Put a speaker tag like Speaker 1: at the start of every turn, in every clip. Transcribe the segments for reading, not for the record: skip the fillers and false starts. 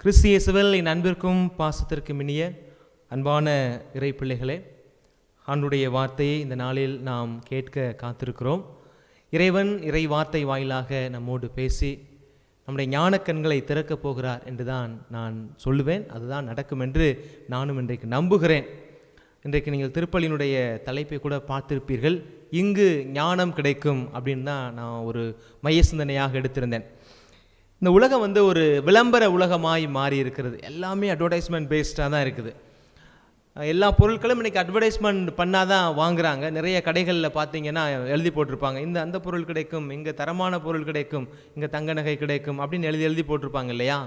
Speaker 1: கிறிஸ்து இயேசுவில் என் அன்பிற்கும் பாசத்திற்கும் இனிய அன்பான இறை பிள்ளைகளே, ஆண்டுடைய வார்த்தையை இந்த நாளில் நாம் கேட்க காத்திருக்கிறோம். இறைவன் இறை வார்த்தை வாயிலாக நம்மோடு பேசி நம்முடைய ஞானக்கண்களை திறக்கப் போகிறார் என்று தான் நான் சொல்லுவேன். அதுதான் நடக்கும் என்று நானும் இன்றைக்கு நம்புகிறேன். இன்றைக்கு நீங்கள் திருப்பலியினுடைய தலைப்பை கூட பார்த்திருப்பீர்கள். இங்கு ஞானம் கிடைக்கும் அப்படின்னு தான் நான் ஒரு மைய சிந்தனையாக எடுத்திருந்தேன். இந்த உலகம் ஒரு விளம்பர உலகமாய் மாறி இருக்கிறது. எல்லாமே அட்வர்டைஸ்மெண்ட் பேஸ்டாக தான் இருக்குது. எல்லா பொருட்களும் இன்றைக்கி அட்வர்டைஸ்மெண்ட் பண்ணால் தான் வாங்குகிறாங்க. நிறைய கடைகளில் பார்த்தீங்கன்னா எழுதி போட்டிருப்பாங்க, அந்த பொருள் கிடைக்கும், இங்கே தரமான பொருள் கிடைக்கும், இங்கே தங்க நகை கிடைக்கும் அப்படின்னு எழுதி போட்டிருப்பாங்க இல்லையா?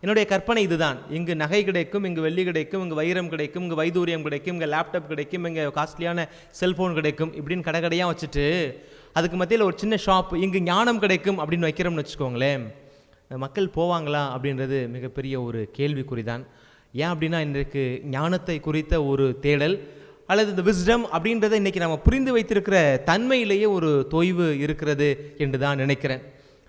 Speaker 1: என்னுடைய கற்பனை இதுதான். இங்கு நகை கிடைக்கும், இங்கு வெள்ளி கிடைக்கும், இங்கு வைரம் கிடைக்கும், இங்கு வைதூரியம் கிடைக்கும், இங்கே லேப்டாப் கிடைக்கும், இங்கே காஸ்ட்லியான செல்ஃபோன் கிடைக்கும், இப்படின்னு கடையாக வச்சுட்டு அதுக்கு மத்தியில் ஒரு சின்ன ஷாப் இங்கு ஞானம் கிடைக்கும் அப்படின்னு வைக்கிறோம்னு வச்சுக்கோங்களேன். மக்கள் போவாங்களா அப்படின்றது மிகப்பெரிய ஒரு கேள்விக்குறிதான். ஏன் அப்படின்னா இன்றைக்கு ஞானத்தை குறித்த ஒரு தேடல் அல்லது இந்த விஸ்டம் அப்படின்றத இன்றைக்கி நம்ம புரிந்து வைத்திருக்கிற தன்மையிலேயே ஒரு தொய்வு இருக்கிறது என்று தான் நினைக்கிறேன்.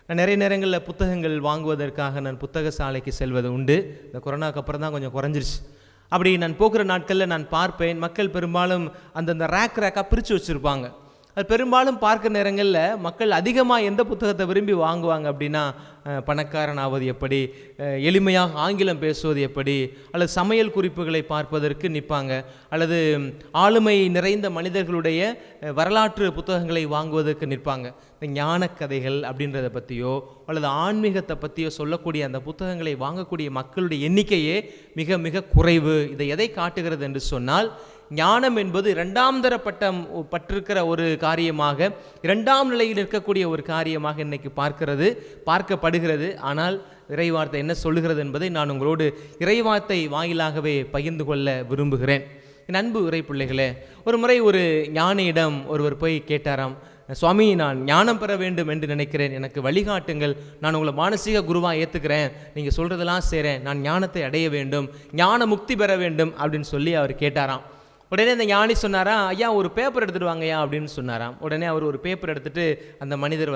Speaker 1: நான் நிறைய நேரங்களில் புத்தகங்கள் வாங்குவதற்காக நான் புத்தக சாலைக்கு செல்வது உண்டு. இந்த கொரோனாவுக்கு அப்புறம் தான் கொஞ்சம் குறைஞ்சிருச்சு. அப்படி நான் போகிற நாட்களில் நான் பார்ப்பேன், மக்கள் பெரும்பாலும் அந்தந்த ரேக்காக பிரித்து வச்சுருப்பாங்க. அது பெரும்பாலும் பார்க்குற நேரங்களில் மக்கள் அதிகமாக எந்த புத்தகத்தை விரும்பி வாங்குவாங்க அப்படின்னா, பணக்காரன் ஆவது எப்படி, எளிமையாக ஆங்கிலம் பேசுவது எப்படி, அல்லது சமையல் குறிப்புகளை பார்ப்பதற்கு நிற்பாங்க, அல்லது ஆளுமை நிறைந்த மனிதர்களுடைய வரலாற்று புத்தகங்களை வாங்குவதற்கு நிற்பாங்க. இந்த ஞான கதைகள் அப்படின்றத பற்றியோ அல்லது ஆன்மீகத்தை பற்றியோ சொல்லக்கூடிய அந்த புத்தகங்களை வாங்கக்கூடிய மக்களுடைய எண்ணிக்கையே மிக மிக குறைவு. இதை எதை காட்டுகிறது என்று சொன்னால், ஞானம் என்பது இரண்டாம் தர பட்டம் பற்றிருக்கிற ஒரு காரியமாக, இரண்டாம் நிலையில் இருக்கக்கூடிய ஒரு காரியமாக இன்னைக்கு பார்க்கப்படுகிறது. ஆனால் இறைவார்த்தை என்ன சொல்லுகிறது என்பதை நான் உங்களோடு இறைவார்த்தை வாயிலாகவே பகிர்ந்து கொள்ள விரும்புகிறேன். என் அன்பு இறை பிள்ளைகளே, ஒரு முறை ஒரு ஞானியிடம் ஒருவர் போய் கேட்டாராம், சுவாமி, நான் ஞானம் பெற வேண்டும் என்று நினைக்கிறேன், எனக்கு வழிகாட்டுங்கள், நான் உங்களை மானசீக குருவாக ஏற்றுக்கிறேன், நீங்கள் சொல்கிறதெல்லாம் செய்கிறேன், நான் ஞானத்தை அடைய வேண்டும், ஞான முக்தி பெற வேண்டும் அப்படின்னு சொல்லி அவர் கேட்டாராம். உடனே அந்த ஞானி சொன்னாராம், ஐயா ஒரு பேப்பர் எடுத்துகிட்டு வாங்கய்யா அப்படின்னு சொன்னாராம். உடனே அவர் ஒரு பேப்பர் எடுத்துகிட்டு அந்த மனிதர்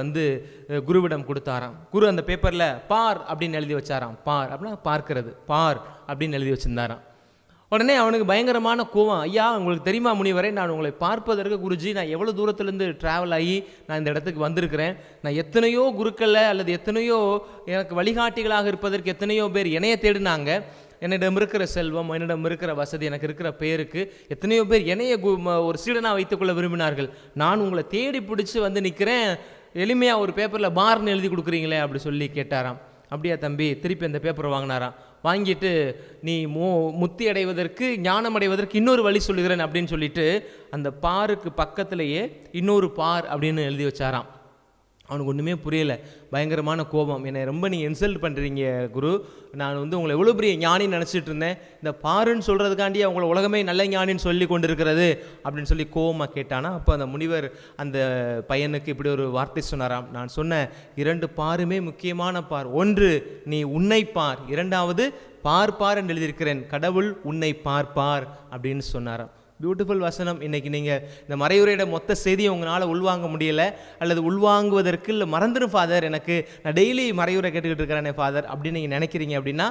Speaker 1: குருவிடம் கொடுத்தாராம். குரு அந்த பேப்பரில் பார் அப்படின்னு எழுதி வச்சாராம். பார் அப்படின்னா பார்க்கிறது, பார் அப்படின்னு எழுதி வச்சுருந்தாராம். உடனே அவனுக்கு பயங்கரமான கோவம், ஐயா உங்களுக்கு தெரியுமா முனிவரே, நான் உங்களை பார்ப்பதற்கு குருஜி, நான் எவ்வளோ தூரத்துலேருந்து ட்ராவல் ஆகி நான் இந்த இடத்துக்கு வந்திருக்கிறேன். நான் எத்தனையோ குருக்களை அல்லது எத்தனையோ எனக்கு வழிகாட்டிகளாக இருப்பதற்கு எத்தனையோ பேர் என்னைய தேடினாங்க. என்னிடம் இருக்கிற செல்வம், என்னிடம் இருக்கிற வசதி, எனக்கு இருக்கிற பேருக்கு எத்தனையோ பேர் என்னைய ஒரு சீடனாக வைத்துக்கொள்ள விரும்பினார்கள். நான் உங்களை தேடி பிடிச்சி நிற்கிறேன், எளிமையாக ஒரு பேப்பரில் பார்னு எழுதி கொடுக்குறீங்களே அப்படி சொல்லி கேட்டாராம். அப்படியா தம்பி, திருப்பி அந்த பேப்பரை வாங்கினாராம். வாங்கிட்டு, நீ முக்தி அடைவதற்கு, ஞானம் அடைவதற்கு இன்னொரு வழி சொல்லுகிறேன் அப்படின்னு சொல்லிட்டு அந்த பாருக்கு பக்கத்திலேயே இன்னொரு பார் அப்படின்னு எழுதி வச்சாராம். அவனுக்கு ஒன்றுமே புரியலை, பயங்கரமான கோபம். என்னை ரொம்ப நீங்கள் இன்சல்ட் பண்ணுறீங்க குரு, நான் உங்களை எவ்வளோ பெரிய ஞானின்னு நினச்சிட்டு இருந்தேன், இந்த பாருன்னு சொல்கிறதுக்காண்டி அவங்கள உலகமே நல்ல ஞானின்னு சொல்லி கொண்டு இருக்கிறது அப்படின்னு சொல்லி கோபமாக கேட்டானா. அப்போ அந்த முனிவர் அந்த பையனுக்கு இப்படி ஒரு வார்த்தை சொன்னாராம், நான் சொன்ன 2 பாருமே முக்கியமான பார். ஒன்று நீ உன்னை பார், இரண்டாவது பார்ப்பார் என்று எழுதியிருக்கிறேன், கடவுள் உன்னை பார்ப்பார் அப்படின்னு சொன்னாராம். பியூட்டிஃபுல் வசனம். இன்றைக்கி நீங்கள் இந்த மறையுரையோட மொத்த செய்தியை உங்களால் உள்வாங்க முடியலை, அல்லது உள்வாங்குவதற்கு இல்லை மறந்துடும் ஃபாதர், எனக்கு நான் டெய்லி மறையுரை கேட்டுக்கிட்டு இருக்கிறேனே ஃபாதர் அப்படின்னு நீங்கள் நினைக்கிறீங்க அப்படின்னா,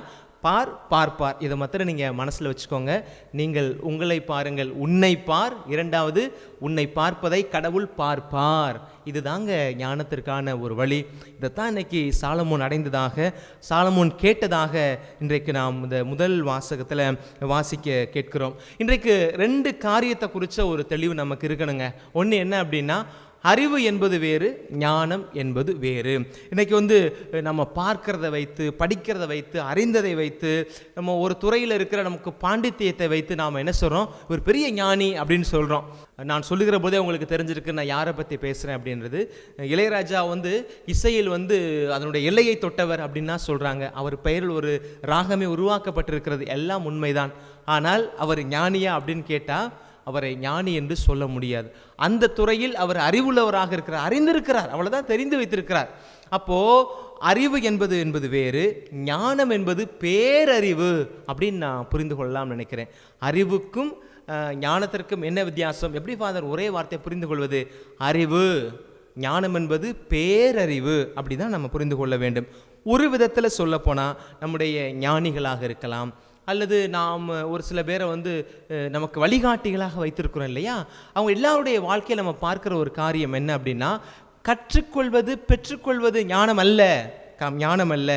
Speaker 1: பார்ப்பார் இதை மாத்திரம் நீங்கள் மனசில் வச்சுக்கோங்க. நீங்கள் உங்களை பாருங்கள், உன்னை பார், இரண்டாவது உன்னை பார்ப்பதை கடவுள் பார்ப்பார். இது தாங்க ஞானத்திற்கான ஒரு வழி. இதைத்தான் இன்னைக்கு சாலமோன் அடைந்ததாக, சாலமோன் கேட்டதாக இன்றைக்கு நாம் இந்த முதல் வாசகத்தில் வாசிக்க கேட்கிறோம். இன்றைக்கு 2 காரியத்தை குறித்த ஒரு தெளிவு நமக்கு இருக்கணுங்க. ஒன்று என்ன அப்படின்னா, அறிவு என்பது வேறு, ஞானம் என்பது வேறு. இன்றைக்கி நம்ம பார்க்கிறத வைத்து, படிக்கிறத வைத்து, அறிந்ததை வைத்து, நம்ம ஒரு துறையில் இருக்கிற நமக்கு பாண்டித்தியத்தை வைத்து நாம் என்ன சொல்கிறோம், ஒரு பெரிய ஞானி அப்படின்னு சொல்கிறோம். நான் சொல்லுகிற போதே உங்களுக்கு தெரிஞ்சிருக்கு நான் யாரை பற்றி பேசுகிறேன் அப்படின்றது. இளையராஜா இசையில் அதனுடைய எல்லையை தொட்டவர் அப்படின்னா சொல்கிறாங்க. அவர் பெயரில் ஒரு ராகமே உருவாக்கப்பட்டிருக்கிறது, எல்லாம் உண்மைதான். ஆனால் அவர் ஞானியா அப்படின்னு கேட்டால் அவரை ஞானி என்று சொல்ல முடியாது. அந்த துறையில் அவர் அறிவுள்ளவராக இருக்கிறார், அறிந்திருக்கிறார், அவ்வளோதான், தெரிந்து வைத்திருக்கிறார். அப்போது அறிவு என்பது வேறு, ஞானம் என்பது பேரறிவு அப்படின்னு நான் புரிந்து கொள்ளலாம் நினைக்கிறேன். அறிவுக்கும் ஞானத்திற்கும் என்ன வித்தியாசம்? எப்படி ஃபாதர் ஒரே வார்த்தையை புரிந்து கொள்வது? அறிவு, ஞானம் என்பது பேரறிவு, அப்படி தான் நம்ம புரிந்து கொள்ள வேண்டும். ஒரு விதத்தில் சொல்லப்போனால் நம்முடைய ஞானிகளாக இருக்கலாம், அல்லது நாம் ஒரு சில பேரை நமக்கு வழிகாட்டிகளாக வைத்திருக்கிறோம் இல்லையா, அவங்க எல்லாருடைய வாழ்க்கையில் நம்ம பார்க்குற ஒரு காரியம் என்ன அப்படின்னா, கற்றுக்கொள்வது பெற்றுக்கொள்வது ஞானம் அல்ல,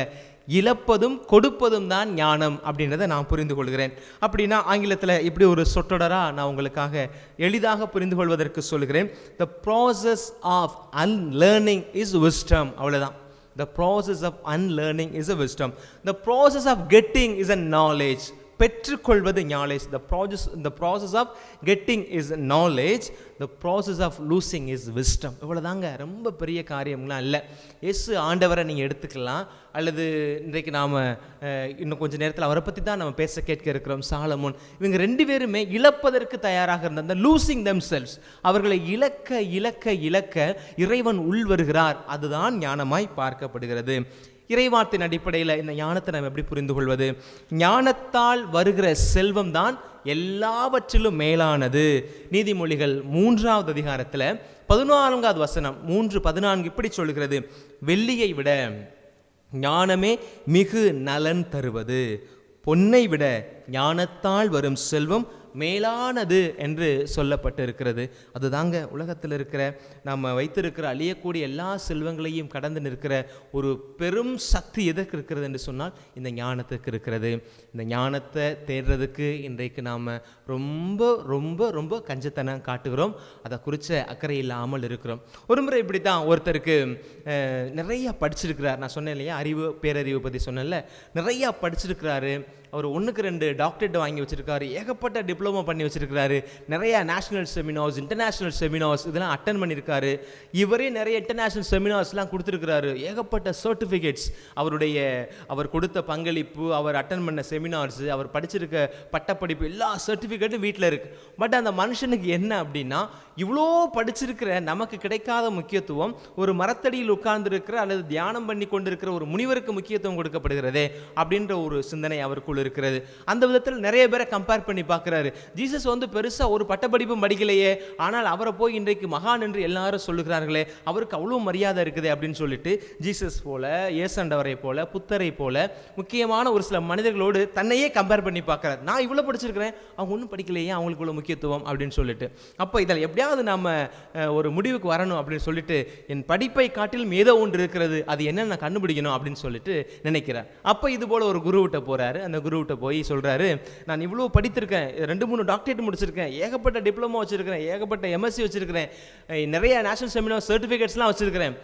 Speaker 1: இழப்பதும் கொடுப்பதும் தான் ஞானம் அப்படின்றத நான் புரிந்து கொள்கிறேன். அப்படின்னா ஆங்கிலத்தில் இப்படி ஒரு சொற்றொடராக நான் உங்களுக்காக எளிதாக புரிந்து கொள்வதற்கு சொல்கிறேன். The process of unlearning is wisdom. அவ்வளோதான். The process of unlearning is a wisdom. The process of getting is a knowledge. பெற்றுக்கொள்வது knowledge. The process of getting is knowledge. The process of losing is wisdom. இவ்வளோதாங்க, ரொம்ப பெரிய காரியம்லாம் இல்லை. இயேசு ஆண்டவரை நீங்கள் எடுத்துக்கலாம், அல்லது இன்றைக்கு நாம் இன்னும் கொஞ்சம் நேரத்தில் அவரை பற்றி தான் நம்ம பேச கேட்க இருக்கிறோம். சாலமோன், இவங்க 2 பேருமே இழப்பதற்கு தயாராக இருந்த லூசிங் themselves, அவர்களை இழக்க இழக்க இழக்க இறைவன் உள் வருகிறார். அதுதான் ஞானமாய் பார்க்கப்படுகிறது. இறைவார்த்தையின் அடிப்படையில் இந்த ஞானத்தை நம்ம எப்படி புரிந்து கொள்வது? ஞானத்தால் வருகிற செல்வம் தான் எல்லாவற்றிலும் மேலானது. நீதிமொழிகள் 3வது அதிகாரத்தில் 14வது வசனம் 3:14 இப்படி சொல்கிறது: வெள்ளியை விட ஞானமே மிகு நலன் தருவது, பொன்னை விட ஞானத்தால் வரும் செல்வம் மேலானது என்று சொல்லப்பட்டு இருக்கிறது. அதுதாங்க உலகத்தில் இருக்கிற நம்ம வைத்திருக்கிற அழியக்கூடிய எல்லா செல்வங்களையும் கடந்து நிற்கிற ஒரு பெரும் சக்தி எதற்கு இருக்கிறது என்று சொன்னால் இந்த ஞானத்துக்கு இருக்கிறது. இந்த ஞானத்தை தேடுறதுக்கு இன்றைக்கு நாம் ரொம்ப ரொம்ப ரொம்ப கஞ்சத்தனம் காட்டுகிறோம், அதை குறித்த அக்கறை இல்லாமல் இருக்கிறோம். ஒரு முறை இப்படி தான் ஒருத்தருக்கு நிறையா படிச்சிருக்கிறார். நான் சொன்னேன் இல்லையா, பேரறிவு பற்றி சொன்னேன்ல, நிறையா படிச்சிருக்கிறாரு. அவர் 1க்கு 2 டாக்டரேட் வாங்கி வச்சிருக்காரு, ஏகப்பட்ட டிப்ளமோ பண்ணி வச்சிருக்காரு, நிறைய நேஷனல் செமினார்ஸ், இன்டர்நேஷனல் செமினார்ஸ் இதெல்லாம் அட்டன் பண்ணியிருக்காரு. இவரே நிறைய இன்டர்நேஷனல் செமினார்ஸ்லாம் கொடுத்துருக்கிறாரு, ஏகப்பட்ட சர்டிஃபிகேட்ஸ், அவர் கொடுத்த பங்களிப்பு, அவர் அட்டன் பண்ண செமினார்ஸ், அவர் படிச்சிருக்க பட்டப்படிப்பு எல்லா சர்டிஃபிகேட்டும் வீட்டில் இருக்கு. பட் அந்த மனுஷனுக்கு என்ன அப்படின்னா, இவ்வளோ படிச்சிருக்கிற நமக்கு கிடைக்காத முக்கியத்துவம் ஒரு மரத்தடியில் உட்கார்ந்துருக்கிற அல்லது தியானம் பண்ணி கொண்டிருக்கிற ஒரு முனிவருக்கு முக்கியத்துவம் கொடுக்கப்படுகிறதே அப்படின்ற ஒரு சிந்தனை அவருக்குள் இருக்கிறது. அந்த விதத்தில் நிறைய பேரை கம்பேர் பண்ணி பார்க்கிறாரு. ஜீசஸ் பெருசா ஒரு பட்டப்படிப்பும் படிக்கலையே, ஆனால் அவரை போய் இன்றைக்கு மகான் என்று எல்லாரும் சொல்லுகிறார்களே, அவருக்கு அவ்வளோ மரியாதை இருக்குது அப்படின்னு சொல்லிட்டு ஜீசஸ் போல, இயேசுண்டவரை போல, புத்தரை போல முக்கியமான ஒரு சில மனிதர்களோடு தன்னையே கம்பேர் பண்ணி பார்க்கிறார். நான் இவ்வளோ படிச்சிருக்கிறேன், அவங்க ஒன்றும் படிக்கலையே, அவங்களுக்கு இவ்வளோ முக்கியத்துவம் அப்படின்னு சொல்லிட்டு. அப்போ இதில் எப்படியாவது நம்ம ஒரு முடிவுக்கு வரணும் அப்படின்னு சொல்லிட்டு, என் படிப்பை காட்டிலும் ஏதோ ஒன்று இருக்கிறது, அது என்னன்னு நான் கண்டுபிடிக்கணும் அப்படின்னு சொல்லிட்டு நினைக்கிறார். அப்போ இது போல ஒரு குருவிட்ட போறாரு. அந்த குருவிட்ட போய் சொல்றாரு, நான் இவ்வளோ படித்திருக்கேன், 2-3 டாக்டரேட் முடிச்சிருக்கேன், ஏகப்பட்ட டிப்ளமோ வச்சிருக்கிறேன், ஏகப்பட்ட எம்எஸ்சி வச்சிருக்கிறேன், நிறைய நேஷனல் செமினார் சர்டிஃபிகேட்ஸ்லாம் வச்சிருக்கிறேன்,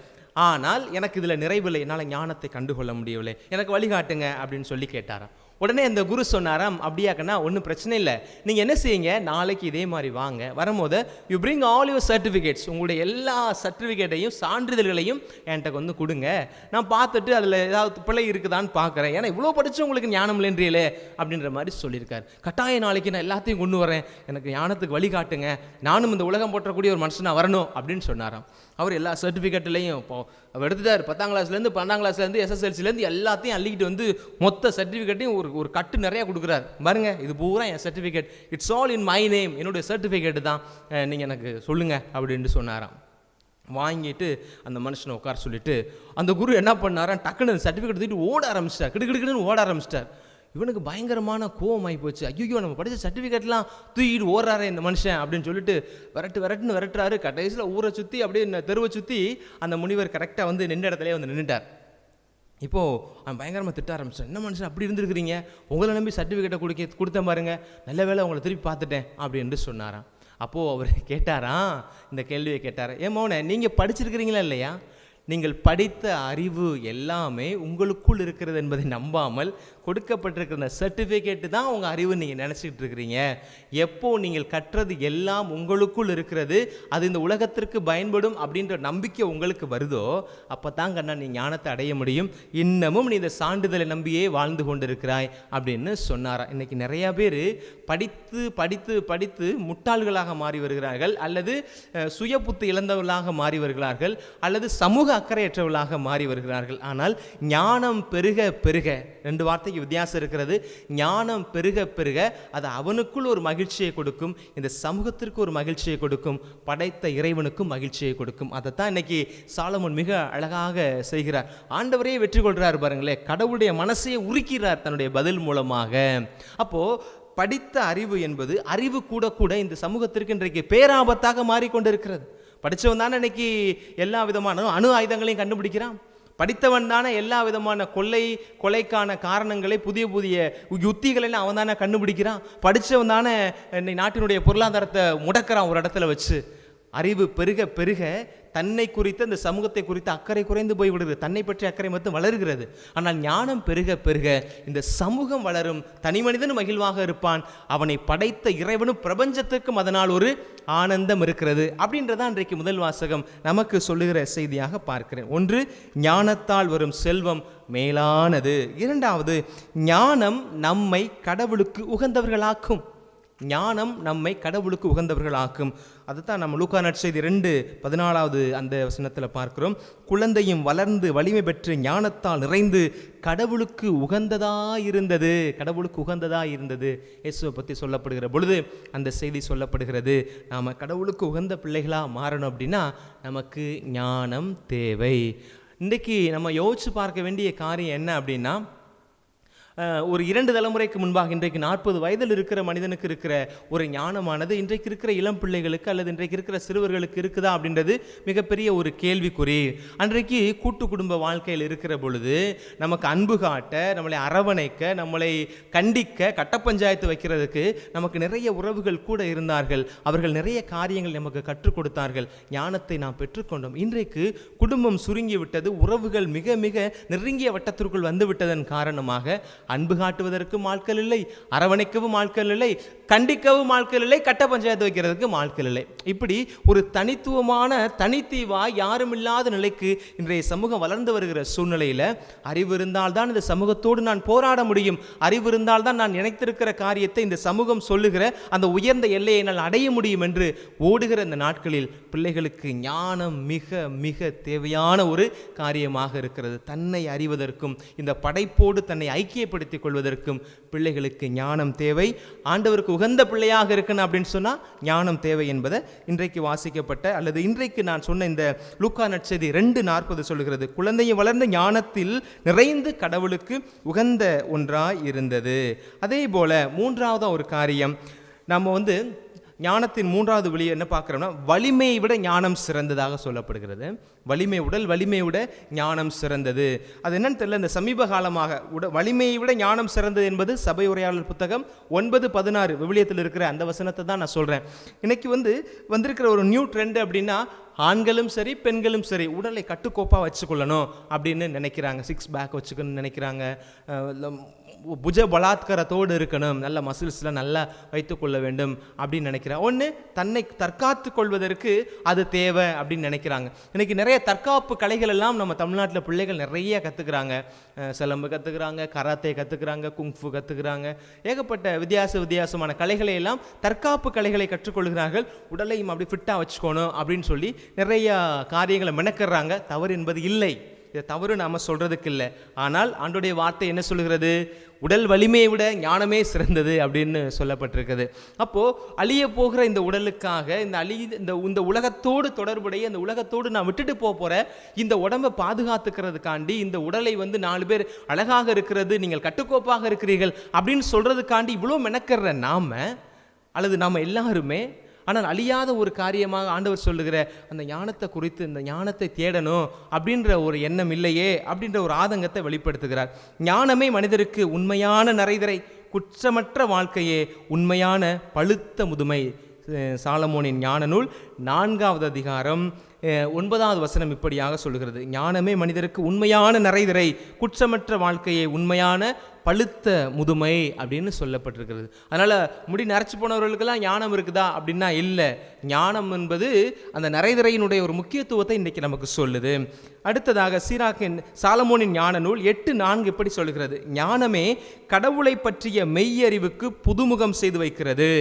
Speaker 1: ஆனால் எனக்கு இதில் நிறைவில்லை, என்னால் ஞானத்தை கண்டுகொள்ள முடியவில்லை, எனக்கு வழிகாட்டுங்க அப்படின்னு சொல்லி கேட்டாராம். உடனே அந்த குரு சொன்னாராம், அப்படியாக்கண்ணா ஒன்றும் பிரச்சனை இல்லை, நீங்கள் என்ன செய்யுங்க, நாளைக்கு இதே மாதிரி வாங்க, வரும்போது you bring all your certificates, உங்களுடைய எல்லா சர்டிஃபிகேட்டையும் சான்றிதழ்களையும் என்கிட்ட கொடுங்க, நான் பார்த்துட்டு அதில் ஏதாவது பிழை இருக்குதான்னு பார்க்குறேன், ஏன்னா இவ்வளோ படித்து உங்களுக்கு ஞானம் இல்லைன்றீங்களே அப்படின்ற மாதிரி சொல்லியிருக்காரு. கட்டாய நாளைக்கு நான் எல்லாத்தையும் கொண்டு வரேன், எனக்கு ஞானத்துக்கு வழிகாட்டுங்க, நானும் இந்த உலகம் போற்றக்கூடிய ஒரு மனுஷனாக வரணும் அப்படின்னு சொன்னாராம். அவர் எல்லா சர்டிஃபிகேட்லையும் அவர் எடுத்துட்டார். 10ஆம் கிளாஸ்லேருந்து 12ஆம் கிளாஸ்லேருந்து SSLCலேருந்து எல்லாத்தையும் அள்ளிக்கிட்டு மொத்த சர்டிஃபிகேட்டையும் ஒரு கட்டு நிறையா கொடுக்குறாரு. பாருங்க, இது பூரா என் certificate, it's all in my name, என்னுடைய சர்டிஃபிகேட்டு தான், நீங்கள் எனக்கு சொல்லுங்கள் அப்படின்னு சொன்னாராம். வாங்கிட்டு அந்த மனுஷனை உட்கார சொல்லிட்டு அந்த குரு என்ன பண்ணாராம், டக்குன்னு அந்த சர்டிஃபிகேட் தூக்கிட்டு ஓட ஆரம்பிச்சிட்டார், கிடுக்கிடுன்னு ஓட ஆரம்பிச்சிட்டார். இவனுக்கு பயங்கரமான கோவம் ஆகி போச்சு. ஐயோ, நம்ம படித்த சர்டிஃபிகேட்லாம் தூக்கிட்டு ஓடுறாரு இந்த மனுஷன் அப்படின்னு சொல்லிட்டு விரட்டுன்னு விரட்டுறாரு. கடைசியில் ஊரை சுற்றி அப்படியே தெருவை சுற்றி அந்த முனிவர் கரெக்டாக நின்ற இடத்துலேயே நின்றுட்டார். இப்போது அவன் பயங்கரமாக திட்ட ஆரம்பிச்சான். என்ன மனுஷன் அப்படி இருந்துருக்கிறீங்க, உங்களை நம்பி சர்டிஃபிகேட்டை கொடுத்தேன் பாருங்க, நல்ல வேளை உங்களை திருப்பி பார்த்துட்டேன் அப்படின்னு சொன்னாராம். அப்போது அவர் கேட்டாராம், இந்த கேள்வியை கேட்டார், ஏன் மோனே நீங்கள் படிச்சிருக்கிறீங்களா இல்லையா, நீங்கள் படித்த அறிவு எல்லாமே உங்களுக்குள் இருக்கிறது என்பதை நம்பாமல் கொடுக்கப்பட்டிருக்கிற சர்டிஃபிகேட்டு தான் உங்கள் அறிவு நீங்கள் நினச்சிக்கிட்டு இருக்கிறீங்க. எப்போ நீங்கள் கற்றது எல்லாம் உங்களுக்குள் இருக்கிறது, அது இந்த உலகத்திற்கு பயன்படும் அப்படின்ற நம்பிக்கை உங்களுக்கு வருதோ, அப்போ தான் கண்ணா நீ ஞானத்தை அடைய முடியும். இன்னமும் நீ இந்த சான்றிதழை நம்பியே வாழ்ந்து கொண்டிருக்கிறாய் அப்படின்னு சொன்னாராம். இன்றைக்கி நிறையா பேர் படித்து படித்து படித்து முட்டாள்களாக மாறி வருகிறார்கள், அல்லது சுய புத்தி இழந்தவர்களாக மாறி வருகிறார்கள், அல்லது சமூக அக்கறையற்றவர்களாக மாறி வருகிறார்கள். ஆனால் ஞானம் பெருக பெருக, 2 வார்த்தைக்கு வித்தியாசம் இருக்கிறது. ஞானம் பெருக பெருக அது அவனுக்குள் ஒரு மகிழ்ச்சியை கொடுக்கும், இந்த சமூகத்திற்கு ஒரு மகிழ்ச்சியை கொடுக்கும், படைத்த இறைவனுக்கும் மகிழ்ச்சியை கொடுக்கும். அதைத்தான் இன்னைக்கு சாலமோன் மிக அழகாக செய்கிறார். ஆண்டவரே வெற்றி கொள்றார் பாருங்களேன், கடவுளுடைய மனசையே உருக்கிறார் தன்னுடைய பதில் மூலமாக. அப்போ படித்த அறிவு என்பது அறிவு கூட கூட இந்த சமூகத்திற்கு இன்றைக்கு பேராபத்தாக மாறிக்கொண்டிருக்கிறது. படித்தவன் தானே இன்னைக்கு எல்லா விதமான அணு ஆயுதங்களையும் கண்டுபிடிக்கிறான். படித்தவன் தானே எல்லா விதமான கொலைக்கான காரணங்களை, புதிய புதிய யுத்திகளெல்லாம் அவன் தானே கண்டுபிடிக்கிறான். படித்தவன் தானே நாட்டினுடைய பொருளாதாரத்தை முடக்கிறான் ஒரு இடத்துல வச்சு. அறிவு பெருக பெருக தன்னை குறித்து, இந்த சமூகத்தை குறித்து அக்கறை குறைந்து போய்விடுகிறது. தன்னை பற்றி அக்கறை மட்டும் வளர்கிறது. ஆனால் ஞானம் பெருக பெருக இந்த சமூகம் வளரும், தனி மனிதனும் மகிழ்வாக இருப்பான், அவனை படைத்த இறைவனும் பிரபஞ்சத்துக்கும் அதனால் ஒரு ஆனந்தம் இருக்கிறது. அப்படின்றதான் இன்றைக்கு முதல் வாசகம் நமக்கு சொல்லுகிற செய்தியாக பார்க்கிறேன். 1, ஞானத்தால் வரும் செல்வம் மேலானது. 2வது, ஞானம் நம்மை கடவுளுக்கு உகந்தவர்களாக்கும். ஞானம் நம்மை கடவுளுக்கு உகந்தவர்களாக்கும். அதுதான் நம்ம லூக்கா நற்செய்தி 2:14 அந்த வசனத்தில் பார்க்கிறோம். குழந்தையும் வளர்ந்து வலிமை பெற்று ஞானத்தால் நிறைந்து கடவுளுக்கு உகந்ததாயிருந்தது. கடவுளுக்கு உகந்ததாயிருந்தது இயேசுவை பற்றி சொல்லப்படுகிற பொழுது அந்த செய்தி சொல்லப்படுகிறது. நாம் கடவுளுக்கு உகந்த பிள்ளைகளாக மாறணும் அப்படின்னா நமக்கு ஞானம் தேவை. இன்றைக்கு நம்ம யோசிச்சு பார்க்க வேண்டிய காரியம் என்ன அப்படின்னா, ஒரு 2 தலைமுறைக்கு முன்பாக இன்றைக்கு 40 வயதில் இருக்கிற மனிதனுக்கு இருக்கிற ஒரு ஞானமானது இன்றைக்கு இருக்கிற இளம் பிள்ளைகளுக்கு அல்லது இன்றைக்கு இருக்கிற சிறுவர்களுக்கு இருக்குதா அப்படின்றது மிகப்பெரிய ஒரு கேள்விக்குறி. அன்றைக்கு கூட்டு குடும்ப வாழ்க்கையில் இருக்கிற பொழுது நமக்கு அன்பு காட்ட, நம்மளை அரவணைக்க, நம்மளை கண்டிக்க, கட்ட பஞ்சாயத்து வைக்கிறதுக்கு நமக்கு நிறைய உறவுகள் கூட இருந்தார்கள். அவர்கள் நிறைய காரியங்கள் நமக்கு கற்றுக் கொடுத்தார்கள். ஞானத்தை நாம் பெற்றுக்கொண்டோம். இன்றைக்கு குடும்பம் சுருங்கி விட்டது, உறவுகள் மிக மிக நெருங்கிய வட்டத்திற்குள் வந்து விட்டதன் காரணமாக அன்பு காட்டுவதற்கும் ஆட்கள் இல்லை, அரவணைக்கவும் ஆட்கள் இல்லை, கண்டிக்கவும் ஆட்கள் இல்லை, கட்ட பஞ்சாயத்து வைக்கிறதுக்கும் ஆட்கள் இல்லை. இப்படி ஒரு தனித்துவமான தனித்தீவாய் யாரும் இல்லாத நிலைக்கு இன்றைய சமூகம் வளர்ந்து வருகிற சூழ்நிலையில் அறிவு இருந்தால்தான் இந்த சமூகத்தோடு நான் போராட முடியும், அறிவு இருந்தால்தான் நான் நினைத்திருக்கிற காரியத்தை இந்த சமூகம் சொல்லுகிற அந்த உயர்ந்த எல்லையை நான் அடைய முடியும் என்று ஓடுகிற இந்த நாட்களில் பிள்ளைகளுக்கு ஞானம் மிக மிக தேவையான ஒரு காரியமாக இருக்கிறது. தன்னை அறிவதற்கும் இந்த படைப்போடு தன்னை ஐக்கியப்படுத்திக் கொள்வதற்கும் பிள்ளைகளுக்கு ஞானம் தேவை. ஆண்டவருக்கு உகந்த பிள்ளையாக இருக்கணும் அப்படின்னு சொன்னால் ஞானம் தேவை என்பதை இன்றைக்கு வாசிக்கப்பட்ட அல்லது இன்றைக்கு நான் சொன்ன இந்த லூக்கா நற்செய்தி 2:40 சொல்கிறது. குழந்தையும் வளர்ந்த ஞானத்தில் நிறைந்து கடவுளுக்கு உகந்த ஒன்றாய் இருந்தது. அதே போல 3வது ஒரு காரியம், நம்ம ஞானத்தின் 3வது வழி என்ன பார்க்குறோம்னா, வலிமையை விட ஞானம் சிறந்ததாக சொல்லப்படுகிறது. வலிமை, உடல் வலிமையை விட ஞானம் சிறந்தது. அது என்னன்னு தெரியல. இந்த சமீப காலமாக வலிமையை விட ஞானம் சிறந்தது என்பது சபை உரையாடல் புத்தகம் 9:16 விவிலியத்தில் இருக்கிற அந்த வசனத்தை தான் நான் சொல்கிறேன். இன்னைக்கு வந்திருக்கிற ஒரு நியூ ட்ரெண்ட் அப்படின்னா, ஆண்களும் சரி பெண்களும் சரி உடலை கட்டுக்கோப்பாக வச்சுக்கொள்ளணும் அப்படின்னு நினைக்கிறாங்க. 6 பேக் வச்சுக்கணும்னு நினைக்கிறாங்க. புஜ பலாத்காரத்தோடு இருக்கணும், நல்ல மசில்ஸ்லாம் நல்லா வைத்துக்கொள்ள வேண்டும் அப்படின்னு நினைக்கிறாங்க. ஒன்று, தன்னை தற்காத்து கொள்வதற்கு அது தேவை அப்படின்னு நினைக்கிறாங்க. இன்றைக்கி நிறைய தற்காப்பு கலைகள் எல்லாம் நம்ம தமிழ்நாட்டில் பிள்ளைகள் நிறைய கற்றுக்குறாங்க. சிலம்பு கற்றுக்குறாங்க, கராத்தே கற்றுக்குறாங்க, குங்ஃபு கற்றுக்குறாங்க. ஏகப்பட்ட வித்தியாசமான கலைகளை எல்லாம் தற்காப்பு கலைகளை கற்றுக்கொள்கிறார்கள். உடலையும் அப்படி ஃபிட்டாக வச்சுக்கணும் அப்படின்னு சொல்லி நிறைய காரியங்களை மெனக்கிறாங்க. தவறு என்பது இல்லை, இதை தவறு நாம் சொல்கிறதுக்கு இல்லை. ஆனால் ஆண்டவருடைய வார்த்தை என்ன சொல்கிறது? உடல் வலிமையை விட ஞானமே சிறந்தது அப்படின்னு சொல்லப்பட்டிருக்குது. அப்போது அழிய போகிற இந்த உடலுக்காக இந்த உலகத்தோடு தொடர்புடைய இந்த உலகத்தோடு நான் விட்டுட்டு போகிற இந்த உடம்பை பாதுகாத்துக்கிறதுக்காண்டி, இந்த உடலை 4 பேர் அழகாக இருக்கிறது, நீங்கள் கட்டுக்கோப்பாக இருக்கிறீர்கள் அப்படின்னு சொல்கிறதுக்காண்டி இவ்வளோ மெனக்கிற நாம் எல்லாருமே, ஆனால் அழியாத ஒரு காரியமாக ஆண்டவர் சொல்லுகிற அந்த ஞானத்தை குறித்து, இந்த ஞானத்தை தேடணும் அப்படின்ற ஒரு எண்ணம் இல்லையே அப்படின்ற ஒரு ஆதங்கத்தை வெளிப்படுத்துகிறார். ஞானமே மனிதருக்கு உண்மையான நரைதிரை, குற்றமற்ற வாழ்க்கையே உண்மையான பழுத்த முதுமை. சாலமோனின் ஞான நூல் 4வது அதிகாரம் 9வது வசனம் இப்படியாக சொல்கிறது. ஞானமே மனிதருக்கு உண்மையான நரைதிரை, குற்றமற்ற வாழ்க்கையை உண்மையான பழுத்த முதுமை அப்படின்னு சொல்லப்பட்டிருக்கிறது. அதனால் முடி நரைச்சி போனவர்களுக்கெல்லாம் ஞானம் இருக்குதா அப்படின்னா இல்லை. ஞானம் என்பது அந்த நரைதிரையினுடைய ஒரு முக்கியத்துவத்தை இன்றைக்கி நமக்கு சொல்லுது. அடுத்ததாக சாலமோனின் ஞான நூல் 8:4 எப்படி சொல்கிறது? ஞானமே கடவுளை பற்றிய மெய்யறிவுக்கு புதுமுகம் செய்து வைக்கிறது.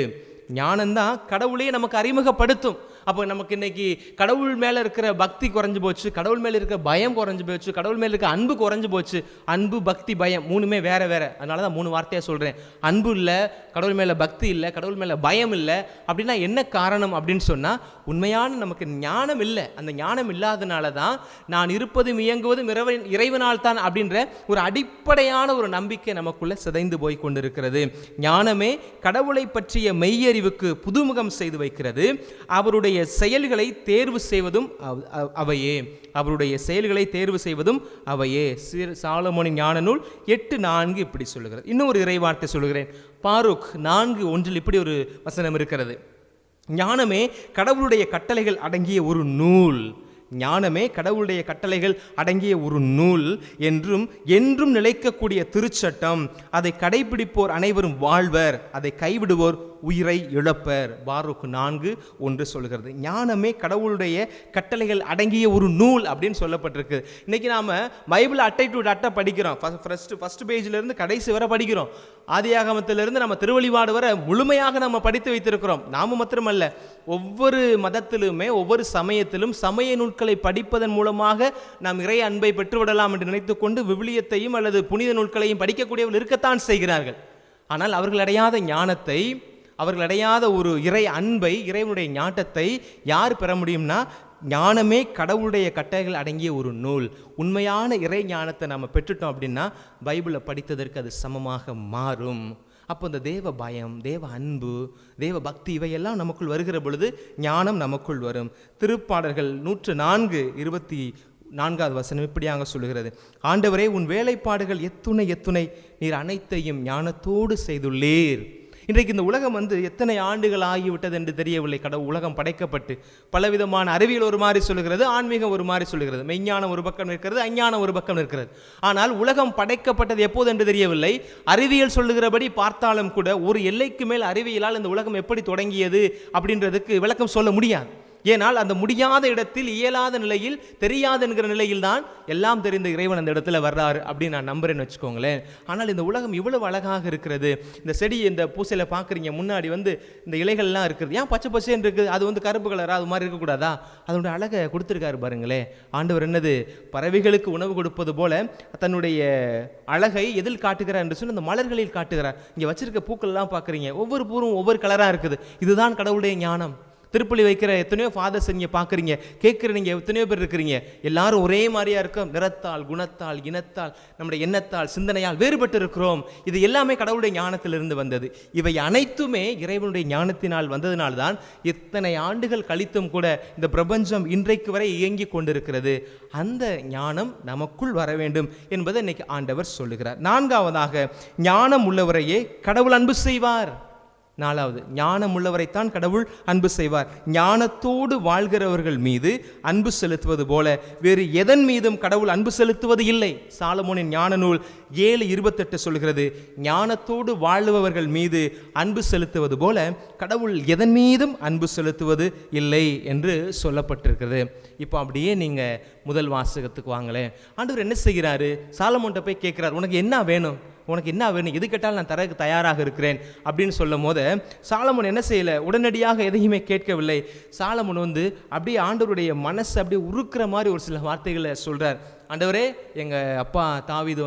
Speaker 1: ஞானம்தான் கடவுளையே நமக்கு அறிமுகப்படுத்தும். அப்போ நமக்கு இன்னைக்கு கடவுள் மேலே இருக்கிற பக்தி குறைஞ்சு போச்சு, கடவுள் மேலே இருக்கிற பயம் குறைஞ்சு போச்சு, கடவுள் மேலே இருக்கிற அன்பு குறைஞ்சு போச்சு. அன்பு, பக்தி, பயம் மூணுமே வேற வேற. அதனால தான் 3 வார்த்தையாக சொல்கிறேன். அன்பு இல்லை, கடவுள் மேலே பக்தி இல்லை, கடவுள் மேலே பயம் இல்லை. அப்படின்னா என்ன காரணம் அப்படின்னு சொன்னால், உண்மையான நமக்கு ஞானம் இல்லை. அந்த ஞானம் இல்லாதனால தான் நான் இருப்பதும் இயங்குவதும் இறைவனால் தான் அப்படின்ற ஒரு அடிப்படையான ஒரு நம்பிக்கை நமக்குள்ள சிதைந்து போய் கொண்டிருக்கிறது. ஞானமே கடவுளை பற்றிய மெய்யறிவுக்கு புதுமுகம் செய்து வைக்கிறது. அவருடைய செயல்களை தேர்வு செய்வதும் அவையே. அவருடைய செயல்களை தேர்வு செய்வதும் அவையே. சாலமோனின் ஞான நூல் 8:4 இப்படி சொல்லுகிறது. இன்னும் ஒரு இறைவார்த்தை சொல்லுகிறேன். பாருக் 4:1 இப்படி ஒரு வசனம் இருக்கிறது. ஞானமே கடவுளுடைய கட்டளைகள் அடங்கிய ஒரு நூல். ஞானமே கடவுளுடைய கட்டளைகள் அடங்கிய ஒரு நூல் என்றும் என்றும் நிலைக்கக்கூடிய திருச்சட்டம். அதை கடைபிடிப்போர் அனைவரும் வாழ்வர், அதை கைவிடுவோர் உயிரை இழப்பர். பாருக் 4:1 சொல்கிறது. ஞானமே கடவுளுடைய கட்டளைகள் அடங்கிய ஒரு நூல் அப்படின்னு சொல்லப்பட்டிருக்கு. இன்னைக்கு நாம பைபிள் அட்டை டு அட்டை படிக்கிறோம். ஃபர்ஸ்ட் பேஜிலிருந்து கடைசி வரை படிக்கிறோம். ஆதியாகமத்திலிருந்து நம்ம திருவழிபாடு வரை முழுமையாக நம்ம படித்து வைத்திருக்கிறோம். நாம மாத்திரமல்ல, ஒவ்வொரு மதத்திலுமே ஒவ்வொரு சமயத்திலும் சமய நூல்களை படிப்பதன் மூலமாக நாம் இறை அன்பை பெற்றுவிடலாம் என்று நினைத்துக்கொண்டு விவிலியத்தையும் அல்லது புனித நூல்களையும் படிக்கக்கூடியவர்கள் இருக்கத்தான் செய்கிறார்கள். ஆனால் அவர்கள் அடையாத ஞானத்தை, அவர்கள் அடையாத ஒரு இறை அன்பை, இறைவனுடைய ஞானத்தை யார் பெற முடியும்னா, ஞானமே கடவுளுடைய கட்டளைகள் அடங்கிய ஒரு நூல். உண்மையான இறை ஞானத்தை நாம் பெற்றுட்டோம் அப்படின்னா பைபிளை படித்ததற்கு அது சமமாக மாறும். அப்போ இந்த தேவ பயம், தேவ அன்பு, தேவ பக்தி இவையெல்லாம் நமக்குள் வருகிற பொழுது ஞானம் நமக்குள் வரும். திருப்பாடல்கள் 104:24 இப்படியாக சொல்லுகிறது. ஆண்டவரே, உன் வேலைப்பாடுகள் எத்துணை எத்துணை, நீர் அனைத்தையும் ஞானத்தோடு செய்துள்ளீர். இன்றைக்கு இந்த உலகம் எத்தனை ஆண்டுகள் ஆகிவிட்டது என்று தெரியவில்லை. கடவுள் உலகம் படைக்கப்பட்டு பலவிதமான அறிவியல் ஒரு மாதிரி சொல்லுகிறது, ஆன்மீகம் ஒரு மாதிரி சொல்லுகிறது, மெய்ஞானம் ஒரு பக்கம் இருக்கிறது, அஞ்ஞானம் ஒரு பக்கம் இருக்கிறது. ஆனால் உலகம் படைக்கப்பட்டது எப்போது என்று தெரியவில்லை. அறிவியல் சொல்லுகிறபடி பார்த்தாலும் கூட ஒரு எல்லைக்கு மேல் அறிவியலால் இந்த உலகம் எப்படி தொடங்கியது அப்படின்றதுக்கு விளக்கம் சொல்ல முடியாது. ஏனால் அந்த முடியாத இடத்தில், இயலாத நிலையில், தெரியாது என்கிற நிலையில் தான் எல்லாம் தெரிந்த இறைவன் அந்த இடத்துல வர்றாரு அப்படின்னு நான் நம்புறேன்னு வச்சுக்கோங்களேன். ஆனால் இந்த உலகம் இவ்வளவு அழகாக இருக்கிறது. இந்த செடி, இந்த பூசையில பார்க்குறீங்க, முன்னாடி இந்த இலைகள்லாம் இருக்குது. ஏன் பச்சை பச்சைன்னு இருக்குது? அது கருப்பு கலரா அது மாதிரி இருக்கக்கூடாதா? அதோட அழகை கொடுத்துருக்காரு பாருங்களேன். ஆண்டவர் என்னது, பறவைகளுக்கு உணவு கொடுப்பது போல தன்னுடைய அழகை எதில் காட்டுகிறார் என்று சொல்லி அந்த மலர்களில் காட்டுகிறார். இங்கே வச்சிருக்க பூக்கள்லாம் பார்க்குறீங்க, ஒவ்வொரு பூவும் ஒவ்வொரு கலராக இருக்குது. இதுதான் கடவுளுடைய ஞானம். திருப்பலி வைக்கிற எத்தனையோ ஃபாதர்ஸ் நீங்கள் பார்க்குறீங்க, கேட்குற நீங்கள் எத்தனையோ பேர் இருக்கிறீங்க. எல்லாரும் ஒரே மாதிரியாக இருக்கும். நிறத்தால், குணத்தால், இனத்தால், நம்முடைய எண்ணத்தால், சிந்தனையால் வேறுபட்டு இருக்கிறோம். இது எல்லாமே கடவுளுடைய ஞானத்திலிருந்து வந்தது. இவை அனைத்துமே இறைவனுடைய ஞானத்தினால் வந்ததினால்தான் இத்தனை ஆண்டுகள் கழித்தும் கூட இந்த பிரபஞ்சம் இன்றைக்கு வரை இயங்கி கொண்டிருக்கிறது. அந்த ஞானம் நமக்குள் வர வேண்டும் என்பதை இன்னைக்கு ஆண்டவர் சொல்லுகிறார். 4ஆவதாக, ஞானம் உள்ளவரையே கடவுள் அன்பு செய்வார். 4வது, ஞானம் உள்ளவரைத்தான் கடவுள் அன்பு செய்வார். ஞானத்தோடு வாழ்கிறவர்கள் மீது அன்பு செலுத்துவது போல வேறு எதன் மீதும் கடவுள் அன்பு செலுத்துவது இல்லை. சாலமோனின் ஞான நூல் 7:28 சொல்கிறது, ஞானத்தோடு வாழ்பவர்கள் மீது அன்பு செலுத்துவது போல கடவுள் எதன் மீதும் அன்பு செலுத்துவது இல்லை என்று சொல்லப்பட்டிருக்கிறது. இப்போ அப்படியே நீங்கள் முதல் வாசகத்துக்கு வாங்களேன். ஆண்டவர் என்ன செய்கிறாரு? சாலமோன்ட்ட போய் கேட்கிறார், உனக்கு என்ன வேணும், உனக்கு என்ன வேணும், எது கேட்டாலும் நான் தரக்கு தயாராக இருக்கிறேன் அப்படின்னு சொல்லும் போது சாலமோன் என்ன செய்யலை, உடனடியாக எதையுமே கேட்கவில்லை. சாலமோன் அப்படியே ஆண்டவருடைய மனசு அப்படியே உருக்குற மாதிரி ஒரு சில வார்த்தைகளை சொல்கிறார். ஆண்டவரே, எங்கள் அப்பா தாவீது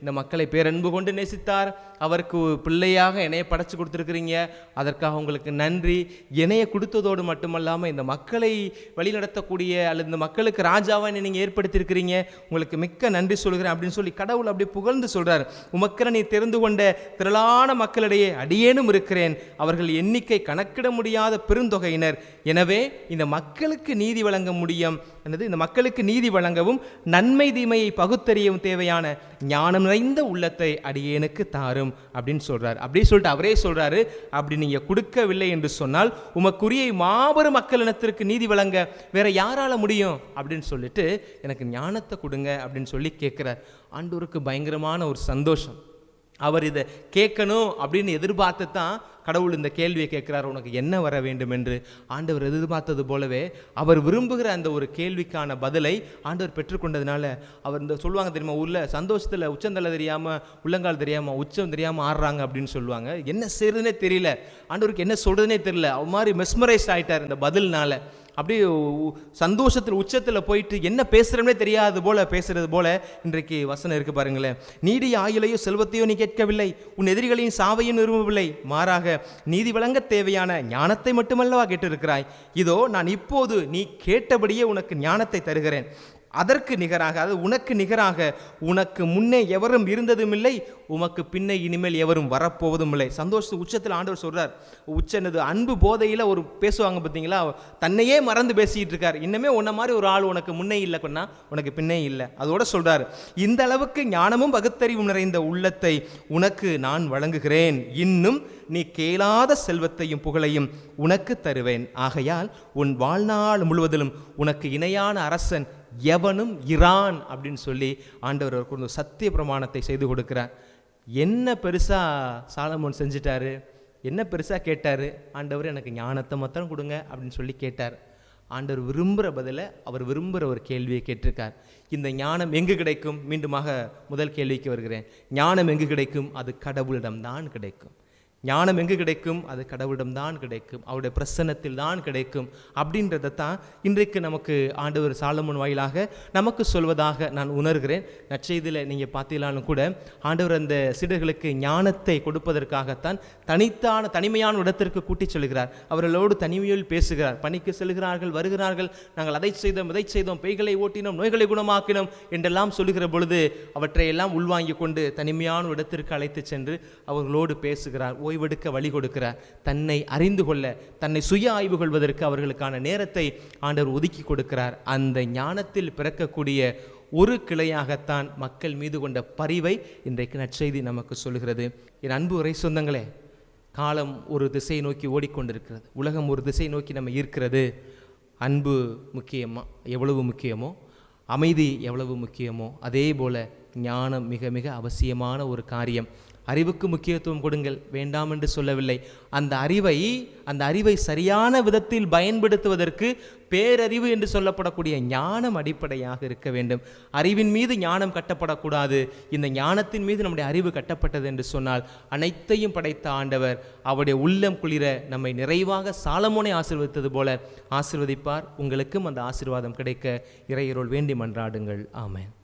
Speaker 1: இந்த மக்களை பேரன்பு கொண்டு நேசித்தார். அவருக்கு பிள்ளையாக என்னையை படைச்சு கொடுத்துருக்குறீங்க, அதற்காக உங்களுக்கு நன்றி. என்னையை கொடுத்ததோடு மட்டுமல்லாமல் இந்த மக்களை வழிநடத்தக்கூடிய அல்லது இந்த மக்களுக்கு ராஜாவை நீங்கள் ஏற்படுத்தியிருக்கிறீங்க, உங்களுக்கு மிக்க நன்றி சொல்கிறேன் அப்படின்னு சொல்லி கடவுள் அப்படி புகழ்ந்து சொல்கிறார். உமக்கென நீ தெரிந்து கொண்ட திரளான மக்களிடையே அடியேனும் இருக்கிறேன். அவர்கள் எண்ணிக்கை கணக்கிட முடியாத பெருந்தொகையினர். எனவே இந்த மக்களுக்கு நீதி வழங்க முடியும் என்னது, இந்த மக்களுக்கு நீதி வழங்கவும் நன்மை தீமையை பகுத்தறியவும் தேவையான ஞானம் நிறைந்த உள்ளத்தை அடியேனுக்கு தாரும் அப்படின்னு சொல்றாரு. அப்படி சொல்லிட்டு அவரே சொல்றாரு, அப்படி நீங்க கொடுக்கவில்லை என்று சொன்னால் உமக்குரிய மாபெரும் மக்கள் இனத்திற்கு நீதி வழங்க வேற யாரால முடியும் அப்படின்னு சொல்லிட்டு எனக்கு ஞானத்தை கொடுங்க அப்படின்னு சொல்லி கேட்கிறார். ஆண்டவருக்கு பயங்கரமான ஒரு சந்தோஷம். அவர் இதை கேட்கணும் அப்படின்னு எதிர்பார்த்து தான் கடவுள் இந்த கேள்வியை கேட்கிறார், உனக்கு என்ன வர வேண்டும் என்று. ஆண்டவர் எதிர்பார்த்தது போலவே அவர் விரும்புகிற அந்த ஒரு கேள்விக்கான பதிலை ஆண்டவர் பெற்றுக்கொண்டதுனால அவர் இந்த சொல்லுவாங்க தெரியுமா, ஊரில் சந்தோஷத்தில் உச்சந்தலை தெரியாமல் உள்ளங்கால் தெரியாமல் உச்சம் தெரியாமல் ஆடுறாங்க அப்படின்னு சொல்லுவாங்க. என்ன செய்யறதுனே தெரியல, ஆண்டவருக்கு என்ன சொல்றதுனே தெரியல. அவ மாதிரி மெஸ்மரைஸ் ஆயிட்டார் இந்த பதில்னால. அப்படியே சந்தோஷத்தில் உச்சத்தில் போயிட்டு என்ன பேசுகிறோம்னே தெரியாது போல பேசுறது போல இன்றைக்கு வசனம் இருக்கு பாருங்களேன். நீடிய ஆயுளையோ செல்வத்தையோ நீ கேட்கவில்லை, உன் எதிரிகளின் சாவையும் விரும்பவில்லை, மாறாக நீதி வழங்க தேவையான ஞானத்தை மட்டுமல்லவா கேட்டிருக்கிறாய். இதோ நான் இப்போது நீ கேட்டபடியே உனக்கு ஞானத்தை தருகிறேன். அதற்கு நிகராக, அதாவது உனக்கு நிகராக உனக்கு முன்னே எவரும் இருந்ததும் இல்லை, உமக்கு பின்னே இனிமேல் எவரும் வரப்போவதும் இல்லை. சந்தோஷ உச்சத்தில் ஆண்டவர் சொல்றார். உச்சனது அன்பு போதையில் ஒரு பேசுவாங்க பார்த்தீங்களா, தன்னையே மறந்து பேசிட்டு இருக்கார். இன்னமே உன்ன மாதிரி ஒரு ஆள் உனக்கு முன்னே இல்லை கொன்னா உனக்கு பின்னே இல்லை. அதோட சொல்றாரு, இந்த அளவுக்கு ஞானமும் பகுத்தறிவும் நிறைந்த உள்ளத்தை உனக்கு நான் வழங்குகிறேன். இன்னும் நீ கேளாத செல்வத்தையும் புகழையும் உனக்கு தருவேன். ஆகையால் உன் வாழ்நாள் முழுவதிலும் உனக்கு இணையான அரசன் எவனும் இரான் அப்படின்னு சொல்லி ஆண்டவர் ஒரு சத்திய பிரமாணத்தை செய்து கொடுக்கிறார். என்ன பெருசா சாலமோன் செஞ்சிட்டாரு, என்ன பெருசா கேட்டாரு, ஆண்டவர் எனக்கு ஞானத்தை மாத்திரம் கொடுங்க அப்படின்னு சொல்லி கேட்டார். ஆண்டவர் விரும்புகிற பதிலை அவர் விரும்புகிற ஒரு கேள்வியை கேட்டிருக்கார். இந்த ஞானம் எங்கு கிடைக்கும்? மீண்டுமாக முதல் கேள்விக்கு வருகிறேன். ஞானம் எங்கு கிடைக்கும்? அது கடவுளிடம்தான் கிடைக்கும். ஞானம் எங்கு கிடைக்கும்? அது கடவுளிடம்தான் கிடைக்கும், அவருடைய பிரசன்னத்தில் தான் கிடைக்கும். அப்படின்றத தான் இன்றைக்கு நமக்கு ஆண்டவர் சாலமோன் வாயிலாக நமக்கு சொல்வதாக நான் உணர்கிறேன். நற்செய்தியில் நீங்கள் பார்த்தீங்களாலும் கூட ஆண்டவர் அந்த சீடர்களுக்கு ஞானத்தை கொடுப்பதற்காகத்தான் தனிமையான இடத்திற்கு கூட்டிச் செல்கிறார். அவர்களோடு தனிமையில் பேசுகிறார். பணிக்கு செல்கிறார்கள், வருகிறார்கள், நாங்கள் அதை செய்தோம் இதை செய்தோம், பேய்களை ஓட்டினோம், நோய்களை குணமாக்கினோம் என்றெல்லாம் சொல்லுகிற பொழுது அவற்றை எல்லாம் உள்வாங்கி கொண்டு தனிமையான இடத்திற்கு அழைத்து சென்று அவர்களோடு பேசுகிறார். ஓய்வெடுக்க வழி கொடுக்கிறார். தன்னை அறிந்து கொள்ள, தன்னை சுய ஆய்வு கொள்வதற்கு அவர்களுக்கான நேரத்தை ஆண்டவர் ஒதுக்கி கொடுக்கிறார். அந்த ஞானத்தில் பிறக்கக்கூடிய ஒரு கிளையாகத்தான் மக்கள் மீது கொண்ட பரிவை இன்றைக்கு நற்செய்தி நமக்கு சொல்கிறது. என் அன்பு உரை சொந்தங்களே, காலம் ஒரு திசை நோக்கி ஓடிக்கொண்டிருக்கிறது, உலகம் ஒரு திசை நோக்கி நம்ம இருக்கிறது. அன்பு முக்கியமா எவ்வளவு முக்கியமோ, அமைதி எவ்வளவு முக்கியமோ, அதே போல ஞானம் மிக மிக அவசியமான ஒரு காரியம். அறிவுக்கு முக்கியத்துவம் கொடுங்கள், வேண்டாம் என்று சொல்லவில்லை. அந்த அறிவை சரியான விதத்தில் பயன்படுத்துவதற்கு பேரறிவு என்று சொல்லப்படக்கூடிய ஞானம் அடிப்படையாக இருக்க வேண்டும். அறிவின் மீது ஞானம் கட்டப்படக்கூடாது. இந்த ஞானத்தின் மீது நம்முடைய அறிவு கட்டப்பட்டது என்று சொன்னால் அனைத்தையும் படைத்த ஆண்டவர் அவருடைய உள்ளம் குளிர நம்மை நிறைவாக சாலமோனை ஆசீர்வதித்தது போல ஆசீர்வதிப்பார். உங்களுக்கும் அந்த ஆசீர்வாதம் கிடைக்க இறையருள் வேண்டி மன்றாடுங்கள். ஆமென்.